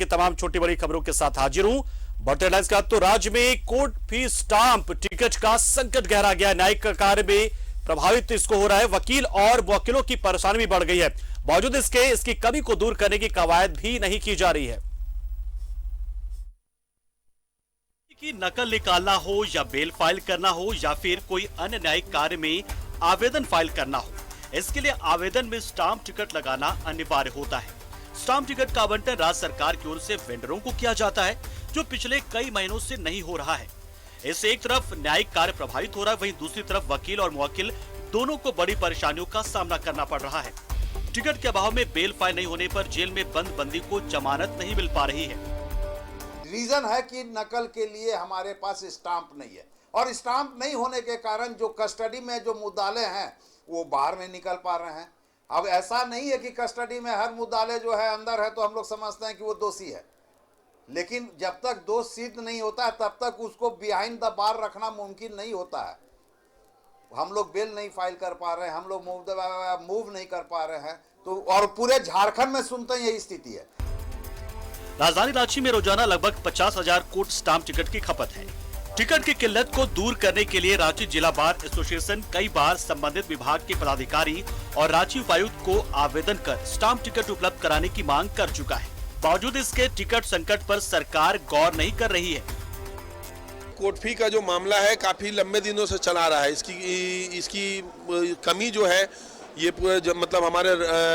तमाम छोटी बड़ी खबरों के साथ हाजिर हूं। बढ़ते हेडलाइंस का तो राज्य में कोर्ट फी स्टाम्प टिकट का संकट गहरा गया। न्यायिक कार्य में प्रभावित इसको हो रहा है। वकील और वकीलों की परेशानी भी बढ़ गई है। बावजूद इसके इसकी कमी को दूर करने की कवायद भी नहीं की जा रही है। की नकल निकालना हो या बेल फाइल करना हो या फिर कोई अन्य न्यायिक कार्य में आवेदन फाइल करना हो, इसके लिए आवेदन में स्टाम्प टिकट लगाना अनिवार्य होता है। स्टाम्प टिकट का आवंटन राज्य सरकार की ओर से वेंडरों को किया जाता है, जो पिछले कई महीनों से नहीं हो रहा है। इससे एक तरफ न्यायिक कार्य प्रभावित हो रहा है, वहीं दूसरी तरफ वकील और मुवक्किल दोनों को बड़ी परेशानियों का सामना करना पड़ रहा है। टिकट के अभाव में बेल फाइल नहीं होने पर जेल में बंद बंदी को जमानत नहीं मिल पा रही है। रीजन है कि नकल के लिए हमारे पास स्टाम्प नहीं है, और स्टाम्प नहीं होने के कारण जो कस्टडी में जो मुद्दाले हैं वो बाहर नहीं निकल पा रहे हैं। अब ऐसा नहीं है कि कस्टडी में हर मुद्दाले जो है अंदर है तो हम लोग समझते हैं कि वो दोषी है, लेकिन जब तक दोष सिद्ध नहीं होता है तब तक उसको बिहाइंड द बार रखना मुमकिन नहीं होता है। हम लोग बेल नहीं फाइल कर पा रहे हैं, हम लोग मूव नहीं कर पा रहे हैं, तो और पूरे झारखंड में सुनते हैं यही स्थिति है। राजधानी रांची में रोजाना लगभग 50,000 कोर्ट स्टाम्प टिकट की खपत है। टिकट की किल्लत को दूर करने के लिए रांची जिला बार एसोसिएशन कई बार संबंधित विभाग के पदाधिकारी और रांची उपायुक्त को आवेदन कर स्टाम्प टिकट उपलब्ध कराने की मांग कर चुका है। बावजूद इसके टिकट संकट पर सरकार गौर नहीं कर रही है। कोर्ट फी का जो मामला है काफी लंबे दिनों से चला रहा है। इसकी कमी जो है ये पूरे मतलब हमारे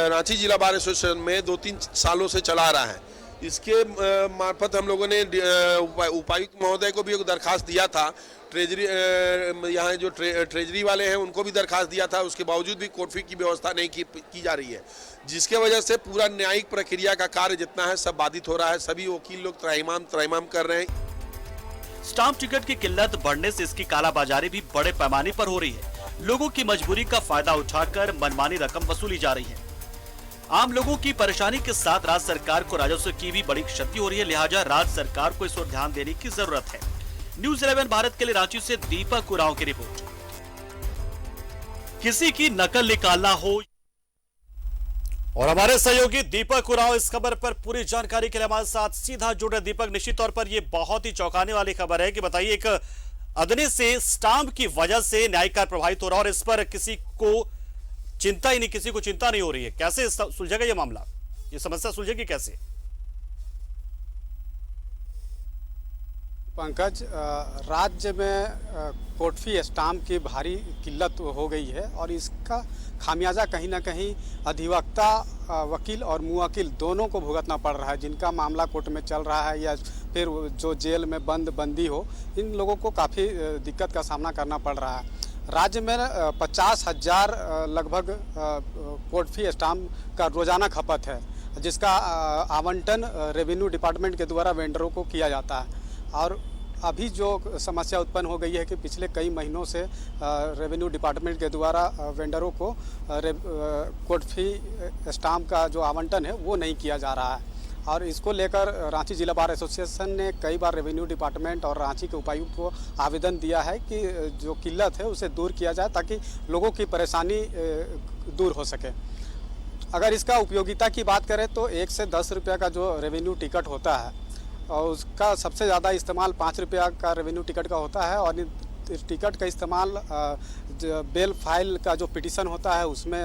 रांची जिला बार एसोसिएशन में 2-3 सालों से चला रहा है। इसके मार्फत हम लोगों ने उपायुक्त महोदय को भी एक दरखास्त दिया था। ट्रेजरी यहाँ जो ट्रेजरी वाले हैं उनको भी दरखास्त दिया था। उसके बावजूद भी कोर्ट फी की व्यवस्था नहीं की जा रही है, जिसके वजह से पूरा न्यायिक प्रक्रिया का कार्य जितना है सब बाधित हो रहा है। सभी वकील लोग त्रैमाम कर रहे हैं। स्टाम्प टिकट की किल्लत बढ़ने से इसकी कालाबाजारी भी बड़े पैमाने पर हो रही है। लोगों की मजबूरी का फायदा उठाकर मनमानी रकम वसूली जा रही है। आम लोगों की परेशानी के साथ राज्य सरकार को राजस्व की भी बड़ी क्षति हो रही है, लिहाजा राज्य सरकार को इस ओर ध्यान देने की जरूरत है। न्यूज़ 11 भारत के लिए रांची से दीपक उरांव की रिपोर्ट। किसी की नकल निकालना हो, और हमारे सहयोगी दीपक उरांव इस खबर पर पूरी जानकारी के लिए हमारे साथ सीधा जुड़ रहे। दीपक, निश्चित तौर पर यह बहुत ही चौंकाने वाली खबर है कि बताइए, एक अदने से स्टाम्प की वजह से न्यायिक कार्य प्रभावित हो रहा है और इस पर किसी को चिंता ही नहीं, किसी को चिंता नहीं हो रही है। कैसे सुलझेगा ये मामला, ये समस्या सुलझेगी कैसे? पंकज, राज्य में कोर्ट फी स्टाम्प की भारी किल्लत हो गई है और इसका खामियाजा कहीं ना कहीं अधिवक्ता, वकील और मुवक्किल दोनों को भुगतना पड़ रहा है। जिनका मामला कोर्ट में चल रहा है या फिर जो जेल में बंदी हो, इन लोगों को काफ़ी दिक्कत का सामना करना पड़ रहा है। राज्य में 50,000 लगभग कोर्ट फी स्टाम्प का रोजाना खपत है, जिसका आवंटन रेवेन्यू डिपार्टमेंट के द्वारा वेंडरों को किया जाता है। और अभी जो समस्या उत्पन्न हो गई है कि पिछले कई महीनों से रेवेन्यू डिपार्टमेंट के द्वारा वेंडरों को कोर्ट फी स्टाम्प का जो आवंटन है वो नहीं किया जा रहा है। और इसको लेकर रांची जिला बार एसोसिएशन ने कई बार रेवेन्यू डिपार्टमेंट और रांची के उपायुक्त को आवेदन दिया है कि जो किल्लत है उसे दूर किया जाए, ताकि लोगों की परेशानी दूर हो सके। अगर इसका उपयोगिता की बात करें तो 1 से 10 रुपये का जो रेवेन्यू टिकट होता है और उसका सबसे ज़्यादा इस्तेमाल 5 रुपया का रेवेन्यू टिकट का होता है। और टिकट का इस्तेमाल बेल फाइल का जो पिटीशन होता है उसमें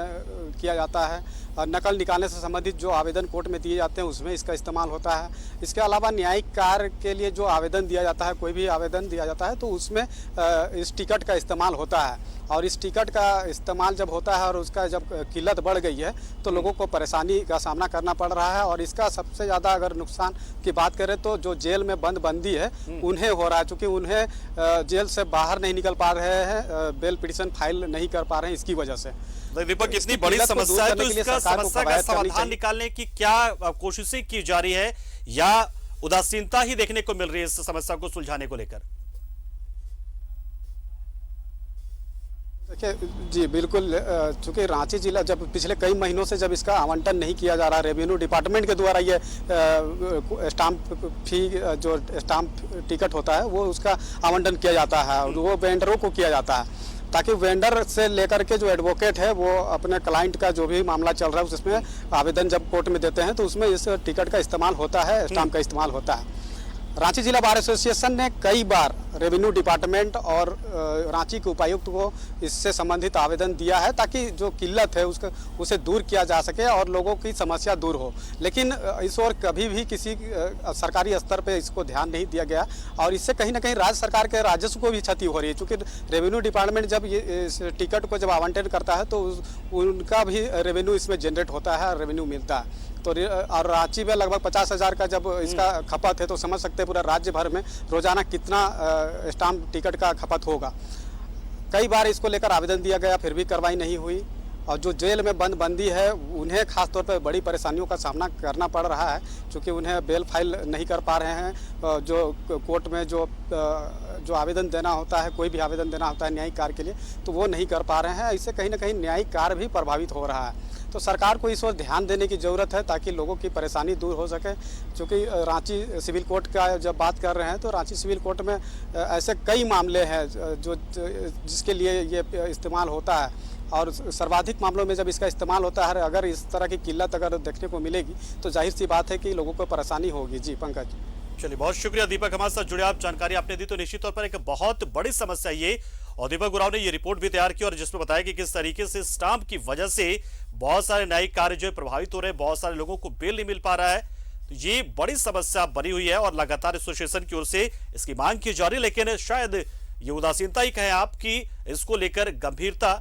किया जाता है। नकल निकालने से संबंधित जो आवेदन कोर्ट में दिए जाते हैं उसमें इसका इस्तेमाल होता है। इसके अलावा न्यायिक कार्य के लिए जो आवेदन दिया जाता है, कोई भी आवेदन दिया जाता है तो उसमें इस टिकट का इस्तेमाल होता है। और इस टिकट का इस्तेमाल जब होता है और उसका जब किल्लत बढ़ गई है तो लोगों को परेशानी का सामना करना पड़ रहा है। और इसका सबसे ज़्यादा अगर नुकसान की बात करें तो जो जेल में बंदी है उन्हें हो रहा है, चूँकि उन्हें जेल से बाहर नहीं निकल पा रहे हैं, बेल पिटीशन फाइल नहीं कर पा रहे हैं, इसकी वजह से। दीपक, इतनी बड़ी समस्या है तो इसका समस्या का समाधान निकालने की क्या कोशिशें की जा रही है या उदासीनता ही देखने को मिल रही है इस समस्या को सुलझाने को लेकर? देखिए जी, बिल्कुल, चूँकि रांची जिला जब पिछले कई महीनों से जब इसका आवंटन नहीं किया जा रहा, रेवेन्यू डिपार्टमेंट के द्वारा ये स्टाम्प फी जो स्टाम्प टिकट होता है वो उसका आवंटन किया जाता है और वो वेंडरों को किया जाता है, ताकि वेंडर से लेकर के जो एडवोकेट है वो अपने क्लाइंट का जो भी मामला चल रहा है उसमें आवेदन जब कोर्ट में देते हैं तो उसमें इस टिकट का इस्तेमाल होता है, स्टाम्प का इस्तेमाल होता है। रांची जिला बार एसोसिएशन ने कई बार रेवेन्यू डिपार्टमेंट और रांची के उपायुक्त को इससे संबंधित आवेदन दिया है ताकि जो किल्लत है उसे दूर किया जा सके और लोगों की समस्या दूर हो, लेकिन इस ओर कभी भी किसी सरकारी स्तर पे इसको ध्यान नहीं दिया गया और इससे कहीं ना कहीं राज्य सरकार के राजस्व को भी क्षति हो रही है। क्योंकि रेवेन्यू डिपार्टमेंट जब ये इस टिकट को जब आवंटन करता है तो उनका भी रेवेन्यू इसमें जनरेट होता है, रेवेन्यू मिलता है। तो और रांची में लगभग 50,000 का जब इसका खपत है तो समझ सकते हैं पूरा राज्य भर में रोजाना कितना स्टाम्प टिकट का खपत होगा। कई बार इसको लेकर आवेदन दिया गया फिर भी कार्रवाई नहीं हुई और जो जेल में बंदी है उन्हें खास तौर पर बड़ी परेशानियों का सामना करना पड़ रहा है क्योंकि उन्हें बेल फाइल नहीं कर पा रहे हैं। जो कोर्ट में जो आवेदन देना होता है, कोई भी आवेदन देना होता है न्यायिक कार्य के लिए तो वो नहीं कर पा रहे हैं। इससे कहीं ना कहीं न्यायिक कार्य भी प्रभावित हो रहा है। तो सरकार को इस ओर ध्यान देने की ज़रूरत है ताकि लोगों की परेशानी दूर हो सके। क्योंकि रांची सिविल कोर्ट का जब बात कर रहे हैं तो रांची सिविल कोर्ट में ऐसे कई मामले हैं जिसके लिए ये इस्तेमाल होता है और सर्वाधिक मामलों में जब इसका इस्तेमाल होता है अगर इस तरह की किल्लत अगर देखने को मिलेगी तो जाहिर सी बात है कि लोगों को परेशानी होगी। जी पंकज। चलिए, बहुत शुक्रिया दीपक, हमारे साथ जुड़े आप, जानकारी आपने दी। तो निश्चित तौर पर एक बहुत बड़ी समस्या ये, और दीपक उरांव ने ये रिपोर्ट भी तैयार की और जिसमें बताया कि किस तरीके से स्टाम्प की वजह से बहुत सारे न्यायिक कार्य जो है प्रभावित हो रहे हैं, बहुत सारे लोगों को बेल नहीं मिल पा रहा है। तो ये बड़ी समस्या बनी हुई है और लगातार एसोसिएशन की ओर से इसकी मांग की जा रही है, लेकिन शायद ये उदासीनता ही कहें आप कि इसको लेकर गंभीरता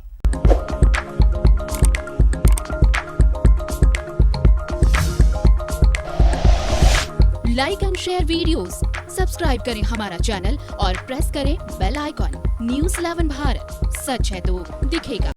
like and share videos, subscribe करें हमारा चैनल और प्रेस करें बेल आइकॉन। न्यूज़ 11 भारत, सच है तो दिखेगा।